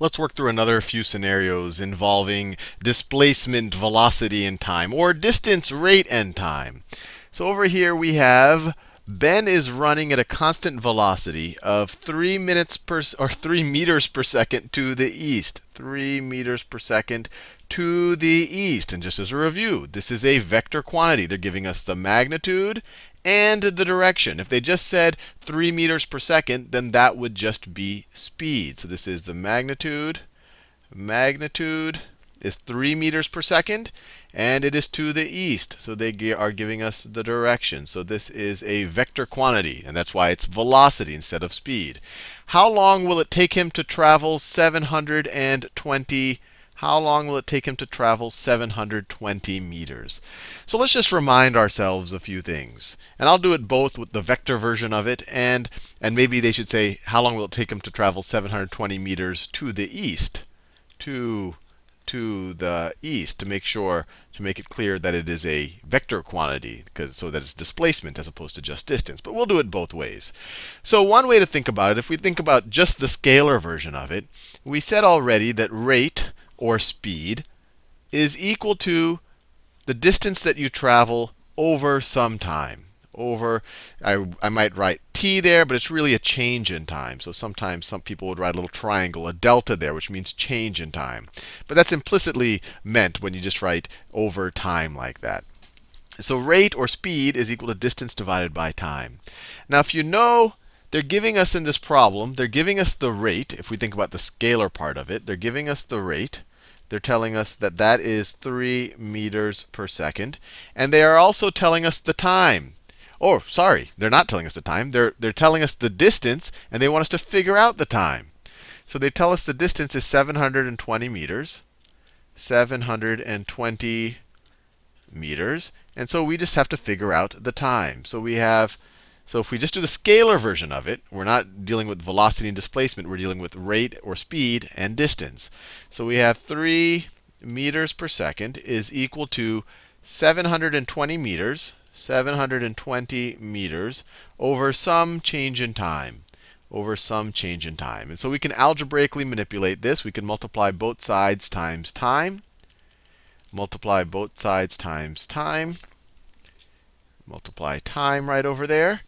Let's work through another few scenarios involving displacement, velocity, and time, or distance, rate, and time. So over here we have Ben is running at a constant velocity of 3 meters per second to the east. 3 meters per second to the east. And just as a review, this is a vector quantity. They're giving us the magnitude and the direction. If they just said 3 meters per second, then that would just be speed. So this is the magnitude. Magnitude is 3 meters per second, and it is to the east. So they are giving us the direction. So this is a vector quantity, and that's why it's velocity instead of speed. How long will it take him to travel 720? How long will it take him to travel 720 meters? So let's just remind ourselves a few things. And I'll do it both with the vector version of it, and maybe they should say, how long will it take him to travel 720 meters to the east? To the east, to make it clear that it is a vector quantity, so that it's displacement as opposed to just distance. But we'll do it both ways. So one way to think about it, if we think about just the scalar version of it, we said already that rate, or speed, is equal to the distance that you travel over some time. I might write t there, but it's really a change in time. So sometimes some people would write a little triangle, a delta there, which means change in time. But that's implicitly meant when you just write over time like that. So rate, or speed, is equal to distance divided by time. Now, if you know, they're giving us in this problem, they're giving us the rate. If we think about the scalar part of it, they're giving us the rate. They're telling us that that is 3 meters per second. And they are also telling us the time. Oh, sorry, they're not telling us the time. They're telling us the distance, and they want us to figure out the time. So they tell us the distance is 720 meters. 720 meters. And so we just have to figure out the time. So if we just do the scalar version of it, we're not dealing with velocity and displacement. We're dealing with rate, or speed, and distance. So we have 3 meters per second is equal to 720 meters. 720 meters over some change in time. Over some change in time. And so we can algebraically manipulate this. We can multiply both sides times time. Multiply both sides times time. Multiply time right over there.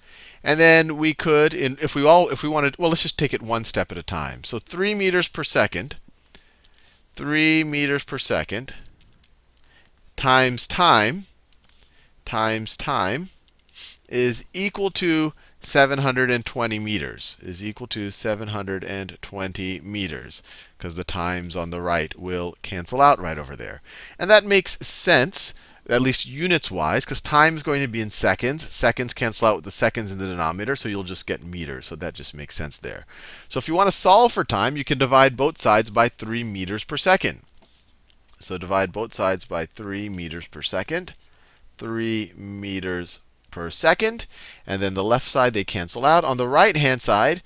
And then we could, if we wanted, well, let's just take it one step at a time. So 3 meters per second, 3 meters per second times time is equal to 720 meters. Is equal to 720 meters. Because the times on the right will cancel out right over there. And that makes sense, at least units-wise, because time is going to be in seconds. Seconds cancel out with the seconds in the denominator, so you'll just get meters. So that just makes sense there. So if you want to solve for time, you can divide both sides by 3 meters per second. So divide both sides by 3 meters per second. 3 meters per second. And then the left side, they cancel out. On the right-hand side,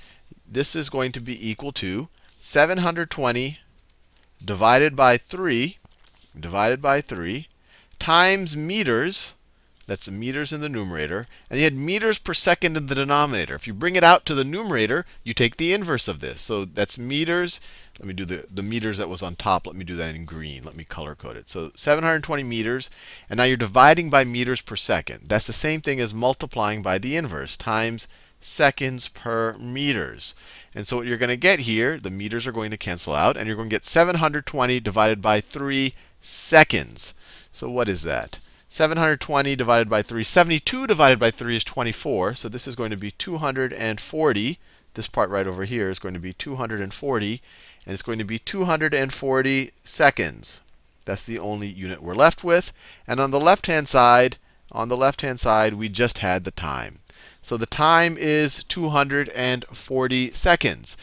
this is going to be equal to 720 divided by 3 times meters. That's meters in the numerator. And you had meters per second in the denominator. If you bring it out to the numerator, you take the inverse of this. So that's meters. Let me do the meters that was on top. Let me do that in green. Let me color code it. So 720 meters. And now you're dividing by meters per second. That's the same thing as multiplying by the inverse, times seconds per meters. And so what you're going to get here, the meters are going to cancel out. And you're going to get 720 divided by 3 seconds. So what is that? 720 divided by 3. 72 divided by 3 is 24. So this is going to be 240. This part right over here is going to be 240. And it's going to be 240 seconds. That's the only unit we're left with. And on the left-hand side, we just had the time. So the time is 240 seconds.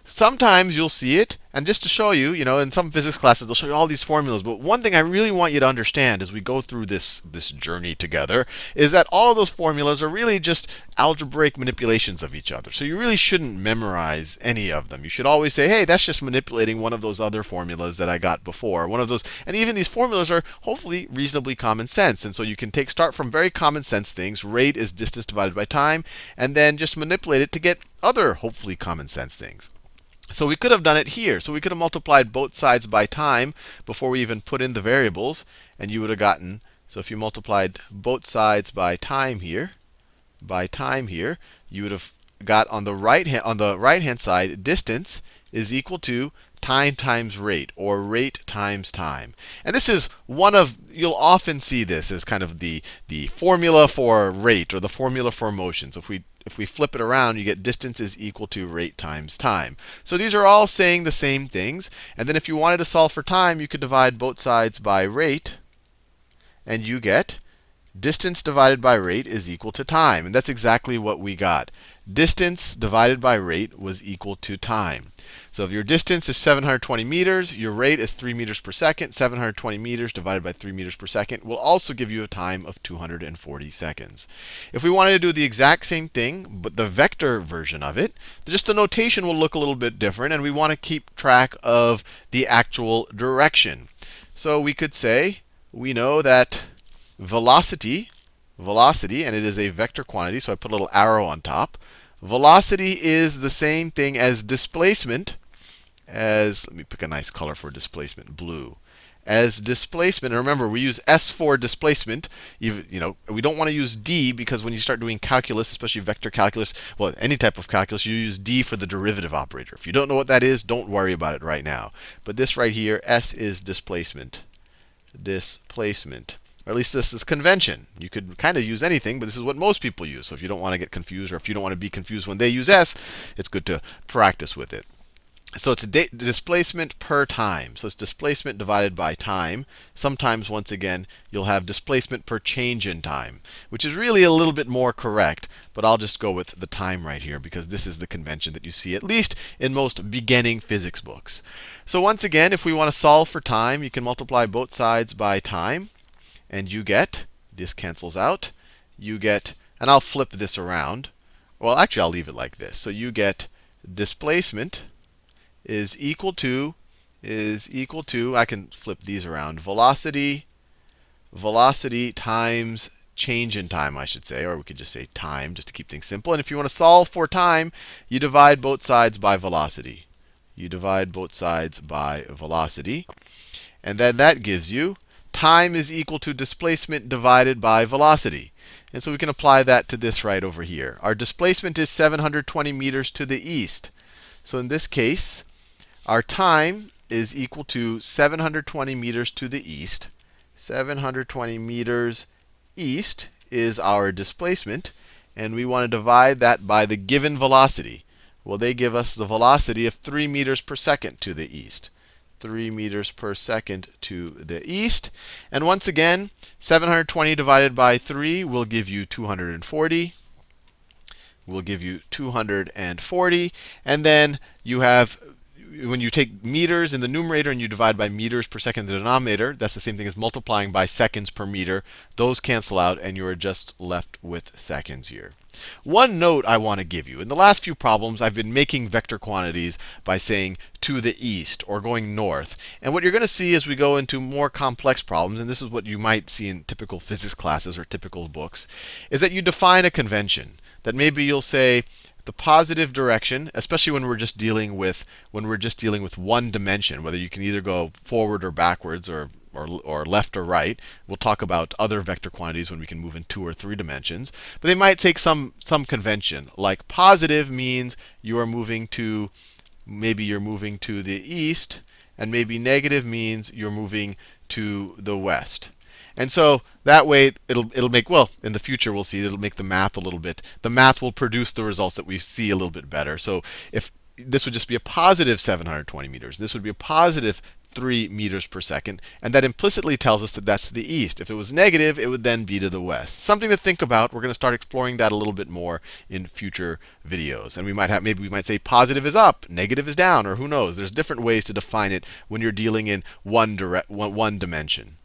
Sometimes you'll see it, and just to show you, in some physics classes, they'll show you all these formulas. But one thing I really want you to understand as we go through this journey together is that all of those formulas are really just algebraic manipulations of each other. So you really shouldn't memorize any of them. You should always say, hey, that's just manipulating one of those other formulas that I got before. One of those, and even these formulas are hopefully reasonably common sense. And so you can start from very common sense things. Rate is distance divided by time, and then just manipulate it to get other hopefully common sense things. So we could have done it here. So we could have multiplied both sides by time before we even put in the variables, and you would have gotten, so if you multiplied both sides by time here, you would have got on the right hand side, distance is equal to time times rate, or rate times time. And this is one of, you'll often see this as kind of the formula for rate, or the formula for motion. So if we flip it around, you get distance is equal to rate times time. So these are all saying the same things. And then if you wanted to solve for time, you could divide both sides by rate, and you get distance divided by rate is equal to time. And that's exactly what we got. Distance divided by rate was equal to time. So if your distance is 720 meters, your rate is 3 meters per second. 720 meters divided by 3 meters per second will also give you a time of 240 seconds. If we wanted to do the exact same thing, but the vector version of it, just the notation will look a little bit different, and we want to keep track of the actual direction. So we could say, we know that velocity, and it is a vector quantity, so I put a little arrow on top. Velocity is the same thing as displacement, let me pick a nice color for displacement, blue. As displacement, and remember, we use S for displacement. We don't want to use D, because when you start doing calculus, especially vector calculus, well, any type of calculus, you use D for the derivative operator. If you don't know what that is, don't worry about it right now. But this right here, S is displacement. Or at least this is convention. You could kind of use anything, but this is what most people use. So if you don't want to get confused, or if you don't want to be confused when they use S, it's good to practice with it. So it's displacement per time. So it's displacement divided by time. Sometimes, once again, you'll have displacement per change in time, which is really a little bit more correct. But I'll just go with the time right here, because this is the convention that you see, at least in most beginning physics books. So once again, if we want to solve for time, you can multiply both sides by time. And you get, this cancels out, you get, and I'll flip this around. Well, actually, I'll leave it like this. So you get displacement is equal to, I can flip these around, velocity times change in time, I should say. Or we could just say time, just to keep things simple. And if you want to solve for time, you divide both sides by velocity. And then that gives you time is equal to displacement divided by velocity. And so we can apply that to this right over here. Our displacement is 720 meters to the east. So in this case, our time is equal to 720 meters to the east. 720 meters east is our displacement. And we want to divide that by the given velocity. Well, they give us the velocity of 3 meters per second to the east. 3 meters per second to the east. And once again, 720 divided by 3 will give you 240. And then you have, when you take meters in the numerator and you divide by meters per second in the denominator, that's the same thing as multiplying by seconds per meter. Those cancel out, and you are just left with seconds here. One note I want to give you. In the last few problems, I've been making vector quantities by saying to the east, or going north. And what you're going to see as we go into more complex problems, and this is what you might see in typical physics classes or typical books, is that you define a convention. That maybe you'll say the positive direction, especially when we're just dealing with one dimension, whether you can either go forward or backwards, or left or right. We'll talk about other vector quantities when we can move in 2 or 3 dimensions. But they might take some convention. Like positive means you are moving to, maybe you're moving to the east, and maybe negative means you're moving to the west. And so that way it'll make, well, in the future we'll see it'll make the math will produce the results that we see a little bit better. So if this would just be a positive 720 meters, this would be a positive 3 meters per second. And that implicitly tells us that that's to the east. If it was negative, it would then be to the west. Something to think about. We're going to start exploring that a little bit more in future videos. And maybe we might say positive is up, negative is down, or who knows. There's different ways to define it when you're dealing in one dimension.